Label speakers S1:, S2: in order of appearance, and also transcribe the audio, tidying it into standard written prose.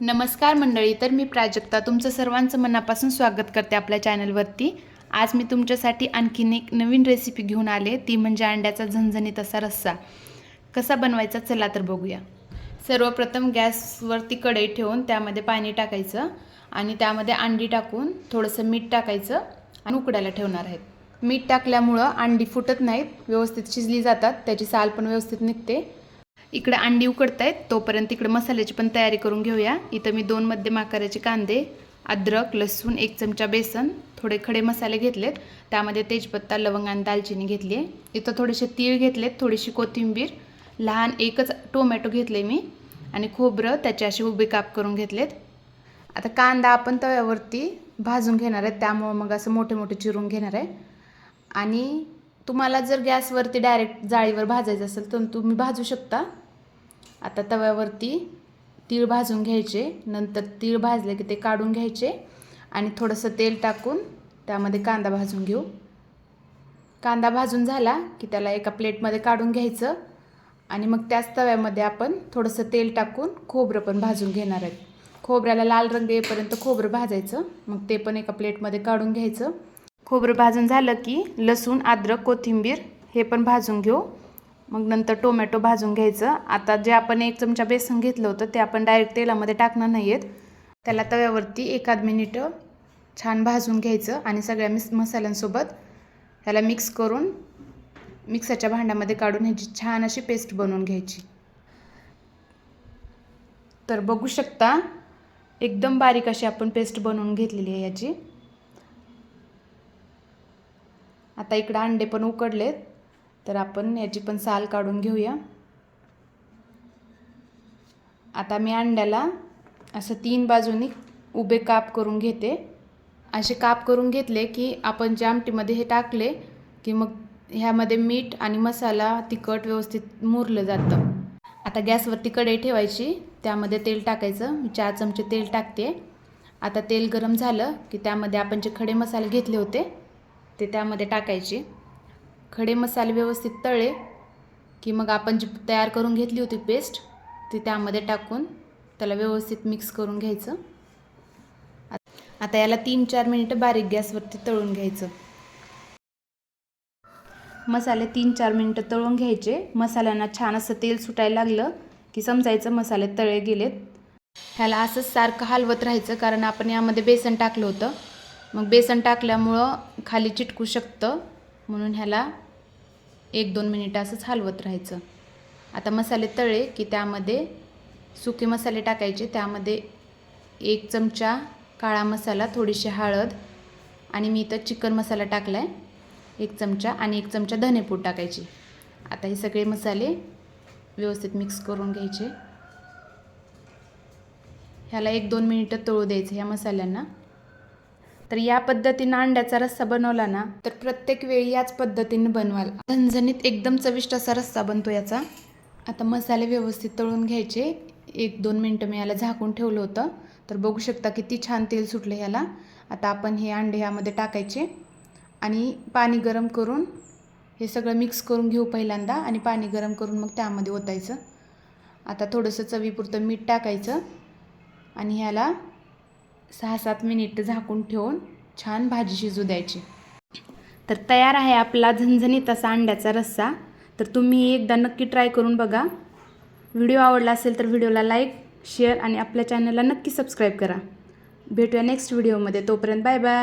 S1: नमस्कार मंडळी, तर मी प्राजक्ता तुमचं सर्वांचं मनापासून स्वागत करते आपल्या चॅनलवरती। आज मी तुमच्यासाठी आणखीन एक नवीन रेसिपी घेऊन आले, ती म्हणजे अंड्याचा झणझणीत असा रस्सा। कसा बनवायचा चला तर बघूया। सर्वप्रथम गॅसवरती कढई ठेवून त्यामध्ये पाणी टाकायचं आणि त्यामध्ये अंडी टाकून थोडंसं मीठ टाकायचं आणि उकडायला ठेवणार आहेत। मीठ टाकल्यामुळं अंडी फुटत नाहीत, व्यवस्थित शिजली जातात, त्याची साल पण व्यवस्थित निघते। इकडे अंडी उकडतायत तोपर्यंत इकडे मसाल्याची पण तयारी करून घेऊया। इथं मी 2 मध्यम आकाराचे कांदे, अद्रक, लसूण, 1 चमचा बेसन, थोडे खडे मसाले घेतलेत, त्यामध्ये तेजपत्ता, लवंग आणि दालचिनी घेतली आहे। इथं थोडेसे तीळ घेतलेत, थोडीशी कोथिंबीर, लहान एकच टोमॅटो घेतले मी आणि खोबरं त्याचे असे उभे काप करून घेतलेत। आता कांदा आपण तव्यावरती भाजून घेणार आहे, त्यामुळे मग असं मोठे मोठे चिरून घेणार आहे। आणि तुम्हाला जर गॅसवरती डायरेक्ट जाळीवर भाजायचं असेल तर तुम्ही भाजू शकता। आता तव्यावरती तीळ भाजून घ्यायचे, नंतर तीळ भाजले की ते काढून घ्यायचे आणि थोडंसं तेल टाकून त्यामध्ये कांदा भाजून घेऊ। कांदा भाजून झाला की त्याला एका प्लेटमध्ये काढून घ्यायचं आणि मग त्याच तव्यामध्ये आपण थोडंसं तेल टाकून खोबरं पण भाजून घेणार आहेत। खोबऱ्याला लाल रंग येईपर्यंत खोबरं भाजायचं, मग ते पण एका प्लेटमध्ये काढून घ्यायचं। खोबरं भाजून झालं की लसूण, अद्रक, कोथिंबीर हे पण भाजून घेऊ। मग नंतर टोमॅटो भाजून घ्यायचं। आता जे आपण 1 चमचा बेसन घेतलं होतं ते आपण डायरेक्ट तेलामध्ये टाकणार नाहीयेत, त्याला तव्यावरती 1-1.5 मिनिट छान भाजून घ्यायचं आणि सगळ्या मसाल्यांसोबत ह्याला मिक्स करून मिक्सरच्या भांड्यामध्ये काढून ह्याची छान अशी पेस्ट बनवून घ्यायची। तर बघू शकता एकदम बारीक अशी आपण पेस्ट बनवून घेतलेली आहे याची। आता इकडे अंडे पण उकडलेत, तर आपण याची पण साल काढून घेऊया। आता मी अंड्याला असं 3 बाजूनी उभे काप करून घेते। असे काप करून घेतले की आपण ज्या आमटीमध्ये हे टाकले की मग ह्यामध्ये मीठ आणि मसाला तिखट व्यवस्थित मुरलं जातं। आता गॅसवरती कढई ठेवायची, त्यामध्ये तेल टाकायचं। मी 4 चमचे तेल टाकते। आता तेल गरम झालं की त्यामध्ये आपण जे खडे मसाले घेतले होते ते त्यामध्ये टाकायचे। खडे मसाले व्यवस्थित तळले की मग आपण जी तयार करून घेतली होती पेस्ट ती त्यामध्ये टाकून त्याला व्यवस्थित मिक्स करून घ्यायचं। आता याला 3-4 मिनिटं बारीक गॅसवरती तळून घ्यायचं। मसाले 3-4 मिनिटं तळून घ्यायचे। मसाल्यांना छान असं तेल सुटायला लागलं की समजायचं मसाले तळे गेलेत। ह्याला असंच सारखं हलवत राहायचं, कारण आपण यामध्ये बेसन टाकलं होतं, मग बेसन टाकल्यामुळं खाली चिटकू शकतं, म्हणून ह्याला 1-2 मिनिटं असंच हलवत राहायचं। आता मसाले तळले की त्यामध्ये सुके मसाले टाकायचे, त्यामध्ये 1 चमचा काळा मसाला, थोडीशी हळद आणि मी इथं चिकन मसाला टाकला आहे 1 चमचा आणि 1 चमचा धनेपूड टाकायची। आता हे सगळे मसाले व्यवस्थित मिक्स करून घ्यायचे। ह्याला 1-2 मिनिटं तळू द्यायचं ह्या मसाल्यांना। तर या पद्धतीने अंड्याचा रस्सा बनवला ना तर प्रत्येक वेळी याच पद्धतीने बनवाल, झणझणीत एकदम चविष्ट असा रस्सा बनतो याचा। आता मसाले व्यवस्थित तळून घ्यायचे। 1-2 मिनिटं मी याला झाकून ठेवलं होतं, तर बघू शकता किती छान तेल सुटलं ह्याला। आता आपण हे अंडे ह्यामध्ये टाकायचे आणि पाणी गरम करून हे सगळं मिक्स करून घेऊ पहिल्यांदा आणि पाणी गरम करून मग त्यामध्ये ओतायचं। आता थोडंसं चवीपुरतं मीठ टाकायचं आणि ह्याला 6-7 मिनिट झाकून ठेवून छान भाजी शिजू द्यायची। तर तयार आहे आपला झणझणीत असा अंड्याचा रस्सा। तर तुम्ही एकदा नक्की ट्राय करून बघा। व्हिडिओ आवडला असेल तर व्हिडिओला लाईक, शेअर आणि आपल्या चॅनलला नक्की सबस्क्राईब करा। भेटूया नेक्स्ट व्हिडिओमध्ये, तोपर्यंत बाय बाय।